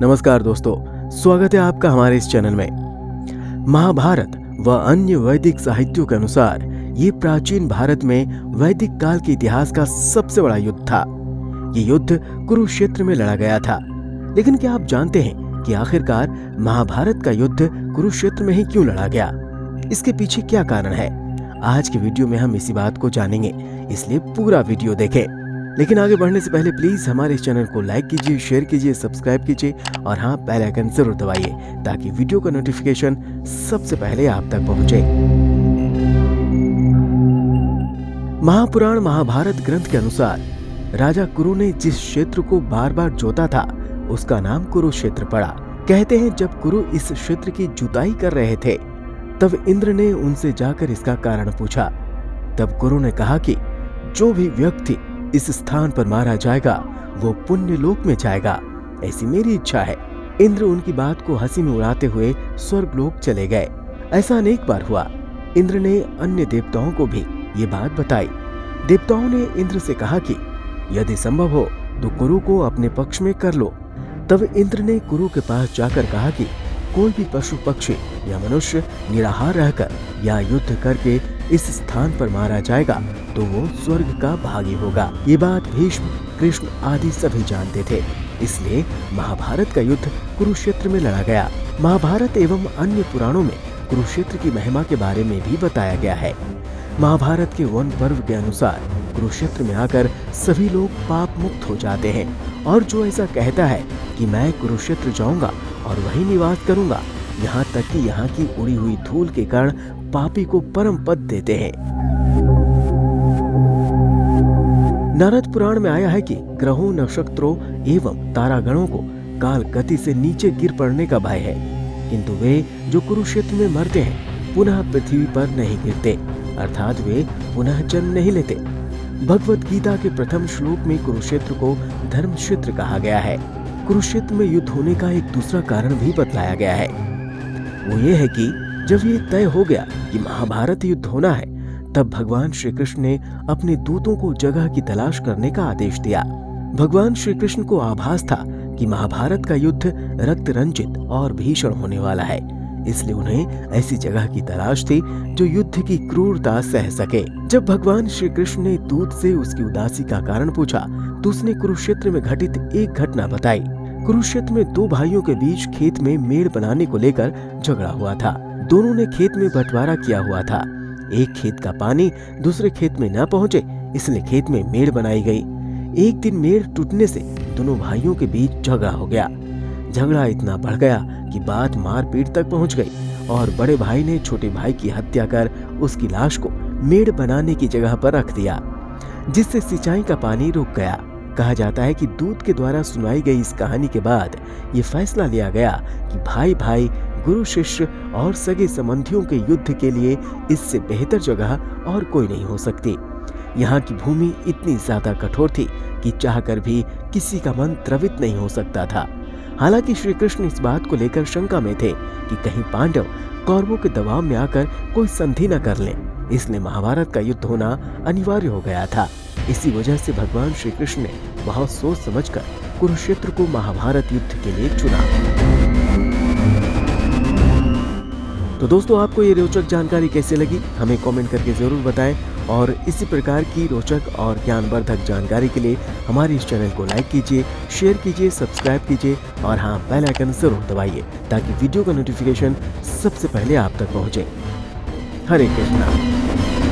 नमस्कार दोस्तों, स्वागत है आपका हमारे इस चैनल में। महाभारत व अन्य वैदिक साहित्यों के अनुसार ये प्राचीन भारत में वैदिक काल के इतिहास का सबसे बड़ा युद्ध था। ये युद्ध कुरुक्षेत्र में लड़ा गया था। लेकिन क्या आप जानते हैं कि आखिरकार महाभारत का युद्ध कुरुक्षेत्र में ही क्यों लड़ा गया? इसके पीछे क्या कारण है? आज के वीडियो में हम इसी बात को जानेंगे, इसलिए पूरा वीडियो देखें। लेकिन आगे बढ़ने से पहले प्लीज हमारे इस चैनल को लाइक कीजिए, शेयर कीजिए, सब्सक्राइब कीजिए और हाँ, बेल आइकन जरूर दबाइए ताकि वीडियो का नोटिफिकेशन सबसे पहले आप तक पहुंचे। महापुराण महाभारत ग्रंथ के अनुसार राजा कुरु ने जिस क्षेत्र को बार बार जोता था उसका नाम कुरुक्षेत्र पड़ा। कहते हैं जब कुरु इस क्षेत्र की जुताई कर रहे थे तब इंद्र ने उनसे जाकर इसका कारण पूछा। तब कुरु ने कहा कि जो भी व्यक्ति इस स्थान पर मारा जाएगा वो पुण्य लोक में जाएगा, ऐसी मेरी इच्छा है। इंद्र उनकी बात को हंसी में उड़ाते हुए स्वर्ग लोक चले गए। ऐसा अनेक बार हुआ। इंद्र ने अन्य देवताओं को भी ये बात बताई। देवताओं ने इंद्र से कहा कि यदि संभव हो तो कुरु को अपने पक्ष में कर लो। तब इंद्र ने कुरु के पास जाकर कहा कि कोई भी पशु पक्षी या मनुष्य निराहार रहकर या युद्ध करके इस स्थान पर मारा जाएगा तो वो स्वर्ग का भागी होगा। ये बात भीष्म, कृष्ण आदि सभी जानते थे। इसलिए महाभारत का युद्ध कुरुक्षेत्र में लड़ा गया। महाभारत एवं अन्य पुराणों में कुरुक्षेत्र की महिमा के बारे में भी बताया गया है। महाभारत के वन पर्व के अनुसार कुरुक्षेत्र में आकर सभी लोग पाप मुक्त हो जाते हैं और जो ऐसा कहता है कि मैं कुरुक्षेत्र जाऊंगा और वहीं निवास करूंगा, यहाँ तक कि यहाँ की उड़ी हुई धूल के कारण पापी को परम पद देते हैं। नारद पुराण में आया है कि ग्रहों, नक्षत्रों एवं तारागणों को काल गति से नीचे गिर पड़ने का भय है, किंतु वे जो कुरुक्षेत्र में मरते हैं पुनः पृथ्वी पर नहीं गिरते, अर्थात वे पुनः जन्म नहीं लेते। भगवत गीता के प्रथम श्लोक में कुरुक्षेत्र को धर्म क्षेत्र कहा गया है। कुरुक्षेत्र में युद्ध होने का एक दूसरा कारण भी बतलाया गया है। वो ये है कि जब ये तय हो गया कि महाभारत युद्ध होना है, तब भगवान श्री कृष्ण ने अपने दूतों को जगह की तलाश करने का आदेश दिया। भगवान श्री कृष्ण को आभास था कि महाभारत का युद्ध रक्त रंजित और भीषण होने वाला है, इसलिए उन्हें ऐसी जगह की तलाश थी जो युद्ध की क्रूरता सह सके। जब भगवान श्री कृष्ण ने दूत से उसकी उदासी का कारण पूछा तो उसने कुरुक्षेत्र में घटित एक घटना बताई। कुरुक्षेत्र में दो भाइयों के बीच खेत में मेड़ बनाने को लेकर झगड़ा हुआ था। दोनों ने खेत में बंटवारा किया हुआ था। एक खेत का पानी दूसरे खेत में न पहुंचे, इसलिए खेत में मेड़ बनाई गई। एक दिन मेड़ टूटने से दोनों भाइयों के बीच झगड़ा हो गया। झगड़ा इतना बढ़ गया कि बात मारपीट तक पहुंच गई और बड़े भाई ने छोटे भाई की हत्या कर उसकी लाश को मेड़ बनाने की जगह पर रख दिया, जिससे सिंचाई का पानी रुक गया। कहा जाता है कि दूत के द्वारा सुनाई गई इस कहानी के बाद ये फैसला लिया गया कि भाई भाई, गुरु शिष्य और सगे संबंधियों के युद्ध के लिए इससे बेहतर जगह और कोई नहीं हो सकती। यहाँ की भूमि इतनी ज्यादा कठोर थी कि चाहकर भी किसी का मन द्रवित नहीं हो सकता था। हालांकि श्री कृष्ण इस बात को लेकर शंका में थे कि कहीं पांडव कौरवों के दबाव में आकर कोई संधि न कर लें, इसलिए महाभारत का युद्ध होना अनिवार्य हो गया था। इसी वजह से भगवान श्री कृष्ण ने बहुत सोच समझकर कुरुक्षेत्र को महाभारत युद्ध के लिए चुना। तो दोस्तों, आपको ये रोचक जानकारी कैसे लगी हमें कमेंट करके जरूर बताएं और इसी प्रकार की रोचक और ज्ञानवर्धक जानकारी के लिए हमारे इस चैनल को लाइक कीजिए, शेयर कीजिए, सब्सक्राइब कीजिए और हाँ, बेल आइकन जरूर दबाइए ताकि वीडियो का नोटिफिकेशन सबसे पहले आप तक पहुंचे। हरे कृष्णा।